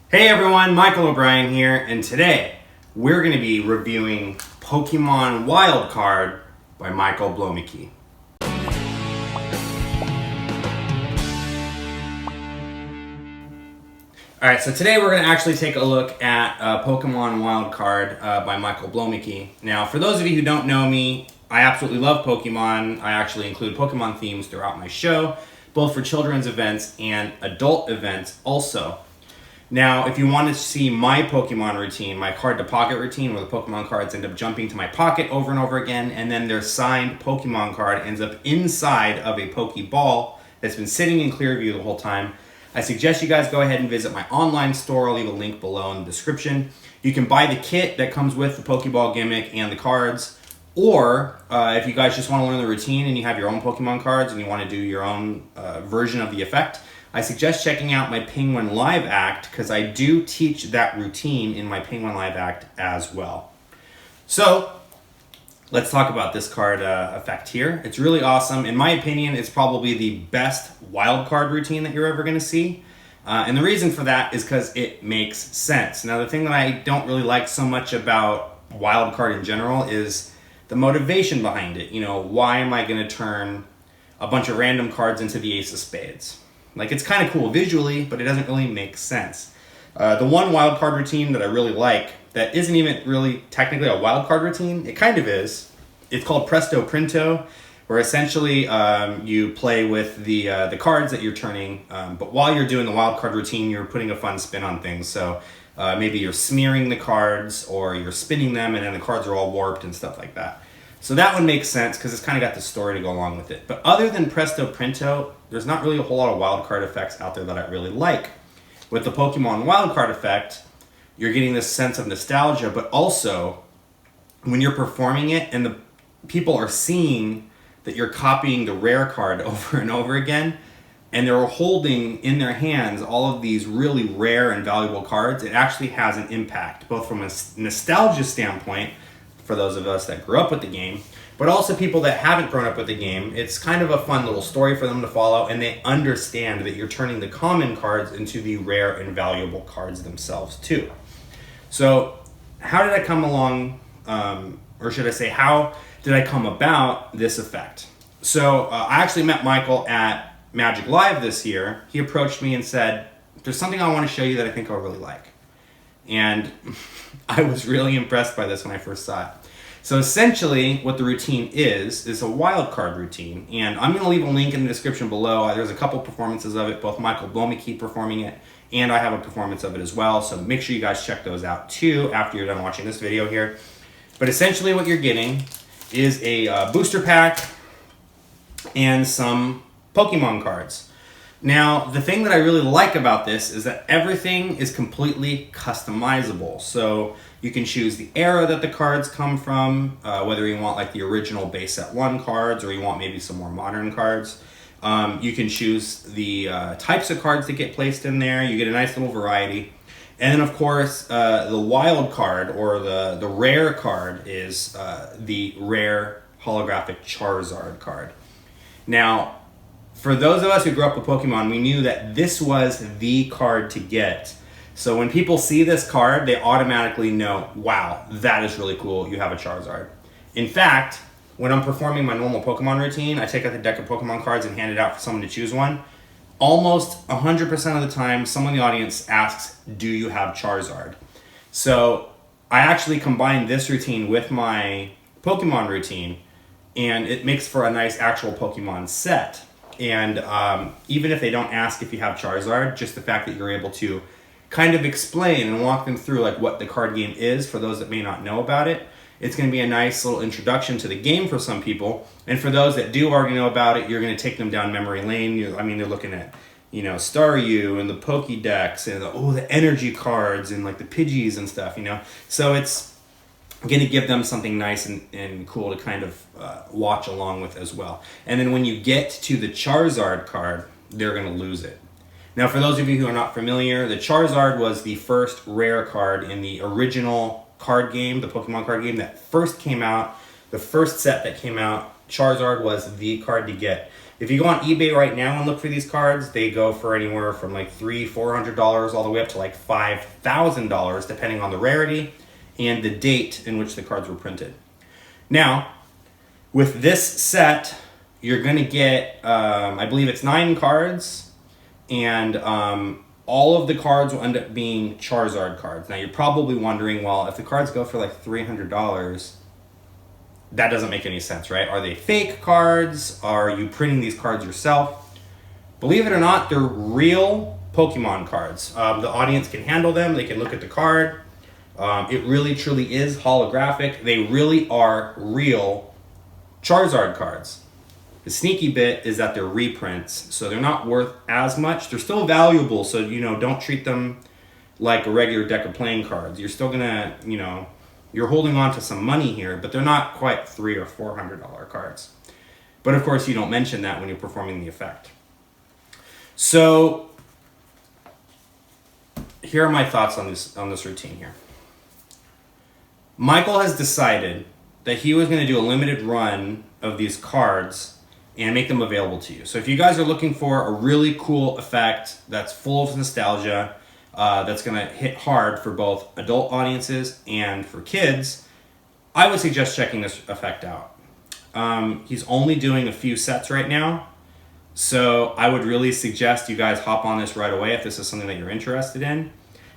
Hey everyone, Michael O'Brien here, and today we're going to be reviewing Pokemon Wild Card by Michael Bloemeke. Alright, so today we're going to actually take a look at Pokemon Wild Card by Michael Bloemeke. Now, for those of you who don't know me, I absolutely love Pokemon. I actually include Pokemon themes throughout my show, both for children's events and adult events also. Now, if you want to see my Pokemon routine, my card to pocket routine, where the Pokemon cards end up jumping to my pocket over and over again, and then their signed Pokemon card ends up inside of a Pokeball that's been sitting in clear view the whole time, I suggest you guys go ahead and visit my online store. I'll leave a link below in the description. You can buy the kit that comes with the Pokeball gimmick and the cards, or if you guys just want to learn the routine and you have your own Pokemon cards and you want to do your own version of the effect, I suggest checking out my Penguin Live Act, because I do teach that routine in my Penguin Live Act as well. So, let's talk about this card effect here. It's really awesome. In my opinion, it's probably the best wild card routine that you're ever going to see. And the reason for that is because it makes sense. Now, the thing that I don't really like so much about wild card in general is the motivation behind it. You know, why am I going to turn a bunch of random cards into the Ace of Spades? Like, it's kind of cool visually, but it doesn't really make sense. The one wild card routine that I really like, that isn't even really technically a wild card routine, it kind of is. It's called Presto Printo, where essentially you play with the cards that you're turning, but while you're doing the wild card routine, you're putting a fun spin on things. So maybe you're smearing the cards, or you're spinning them, and then the cards are all warped and stuff like that. So that one makes sense because it's kind of got the story to go along with it. But other than Presto Printo, there's not really a whole lot of wild card effects out there that I really like. With the Pokemon wild card effect, you're getting this sense of nostalgia, but also when you're performing it and the people are seeing that you're copying the rare card over and over again, and they're holding in their hands all of these really rare and valuable cards, it actually has an impact, both from a nostalgia standpoint, for those of us that grew up with the game, but also people that haven't grown up with the game. It's kind of a fun little story for them to follow, and they understand that you're turning the common cards into the rare and valuable cards themselves too. So how did I come along, or should I say, how did I come about this effect? So I actually met Michael at Magic Live this year. He approached me and said, there's something I want to show you that I think I'll really like. And I was really impressed by this when I first saw it. So essentially, what the routine is a wild card routine. And I'm going to leave a link in the description below. There's a couple performances of it, both Michael Bloemeke performing it, and I have a performance of it as well. So make sure you guys check those out too after you're done watching this video here. But essentially what you're getting is a booster pack and some Pokemon cards. Now, the thing that I really like about this is that everything is completely customizable. So you can choose the era that the cards come from, whether you want like the original base set 1 cards, or you want maybe some more modern cards. You can choose the types of cards that get placed in there. You get a nice little variety. And then, of course, the wild card, or the rare card, is the rare holographic Charizard card. Now, for those of us who grew up with Pokemon, we knew that this was the card to get. So when people see this card, they automatically know, wow, that is really cool, you have a Charizard. In fact, when I'm performing my normal Pokemon routine, I take out the deck of Pokemon cards and hand it out for someone to choose one. Almost 100% of the time, someone in the audience asks, do you have Charizard? So I actually combine this routine with my Pokemon routine, and it makes for a nice actual Pokemon set. And even if they don't ask if you have Charizard, just the fact that you're able to kind of explain and walk them through like what the card game is for those that may not know about it, it's going to be a nice little introduction to the game for some people. And for those that do already know about it, you're going to take them down memory lane. They're looking at, Staryu and the Pokédex and the energy cards and like the Pidgeys and stuff, So it's going to give them something nice and cool to kind of watch along with as well. And then when you get to the Charizard card, they're going to lose it. Now, for those of you who are not familiar, the Charizard was the first rare card in the original card game, the Pokemon card game that first came out. The first set that came out, Charizard was the card to get. If you go on eBay right now and look for these cards, they go for anywhere from like $300-$400 all the way up to like $5,000, depending on the rarity and the date in which the cards were printed. Now, with this set, you're going to get, I believe it's 9 cards, and all of the cards will end up being Charizard cards. Now, you're probably wondering, well, if the cards go for like $300, that doesn't make any sense, right? Are they fake cards? Are you printing these cards yourself? Believe it or not, they're real Pokemon cards. The audience can handle them. They can look at the card. It really, truly is holographic. They really are real Charizard cards. The sneaky bit is that they're reprints, so they're not worth as much. They're still valuable, so, you know, don't treat them like a regular deck of playing cards. You're still gonna, you know, you're holding on to some money here, but they're not quite $300 or $400 cards. But of course, you don't mention that when you're performing the effect. So here are my thoughts on this routine here. Michael has decided that he was going to do a limited run of these cards and make them available to you. So if you guys are looking for a really cool effect that's full of nostalgia, that's going to hit hard for both adult audiences and for kids, I would suggest checking this effect out. He's only doing a few sets right now, so I would really suggest you guys hop on this right away if this is something that you're interested in.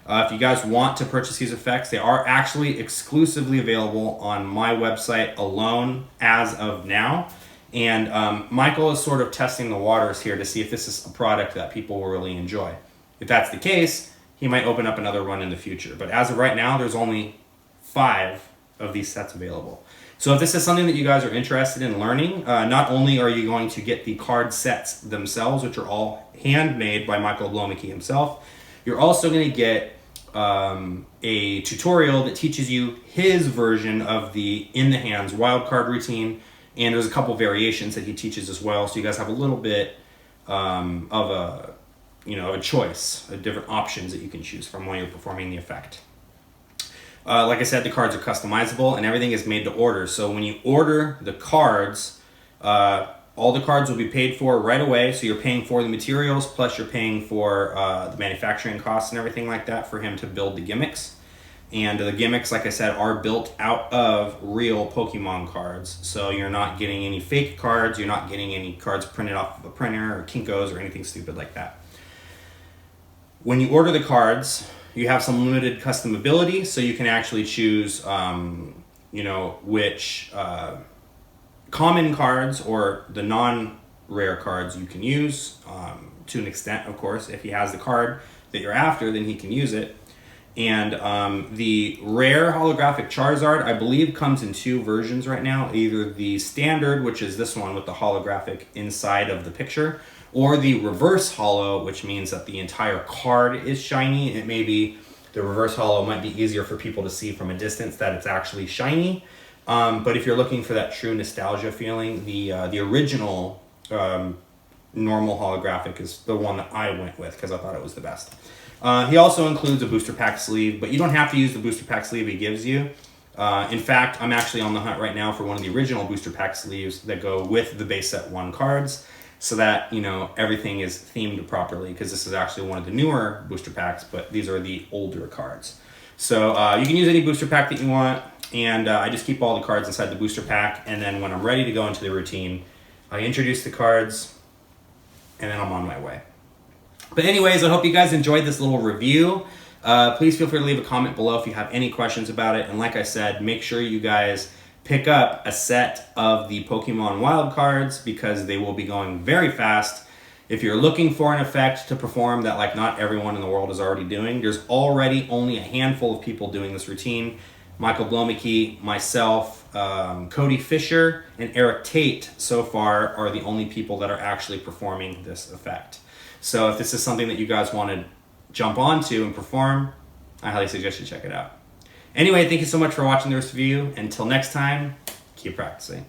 If you guys want to purchase these effects, they are actually exclusively available on my website alone as of now. And Michael is sort of testing the waters here to see if this is a product that people will really enjoy. If that's the case, he might open up another run in the future. But as of right now, there's only 5 of these sets available. So if this is something that you guys are interested in learning, not only are you going to get the card sets themselves, which are all handmade by Michael Bloemeke himself, you're also going to get a tutorial that teaches you his version of the In the Hands wildcard routine. And there's a couple variations that he teaches as well. So you guys have a little bit of a choice of different options that you can choose from while you're performing the effect. Like I said, the cards are customizable and everything is made to order. So when you order the cards, all the cards will be paid for right away. So you're paying for the materials, plus you're paying for the manufacturing costs and everything like that for him to build the gimmicks. And the gimmicks, like I said, are built out of real Pokemon cards. So you're not getting any fake cards. You're not getting any cards printed off of a printer or Kinko's or anything stupid like that. When you order the cards, you have some limited customability, so you can actually choose, which common cards or the non-rare cards you can use to an extent, of course. If he has the card that you're after, then he can use it. And the rare holographic Charizard, I believe, comes in 2 versions right now. Either the standard, which is this one with the holographic inside of the picture, or the reverse holo, which means that the entire card is shiny. It may be the reverse holo might be easier for people to see from a distance that it's actually shiny. But if you're looking for that true nostalgia feeling, the original normal holographic is the one that I went with because I thought it was the best. He also includes a booster pack sleeve, but you don't have to use the booster pack sleeve he gives you. In fact, I'm actually on the hunt right now for one of the original booster pack sleeves that go with the base set 1 cards, so that, you know, everything is themed properly, because this is actually one of the newer booster packs, but these are the older cards. So you can use any booster pack that you want, and I just keep all the cards inside the booster pack, and then when I'm ready to go into the routine, I introduce the cards, and then I'm on my way. But anyways, I hope you guys enjoyed this little review. Please feel free to leave a comment below if you have any questions about it. And like I said, make sure you guys pick up a set of the Pokemon wild cards, because they will be going very fast. If you're looking for an effect to perform that like not everyone in the world is already doing, there's already only a handful of people doing this routine. Michael Bloemeke, myself, Cody Fisher, and Eric Tate so far are the only people that are actually performing this effect. So if this is something that you guys want to jump onto and perform, I highly suggest you check it out. Anyway, thank you so much for watching this review. Until next time, keep practicing.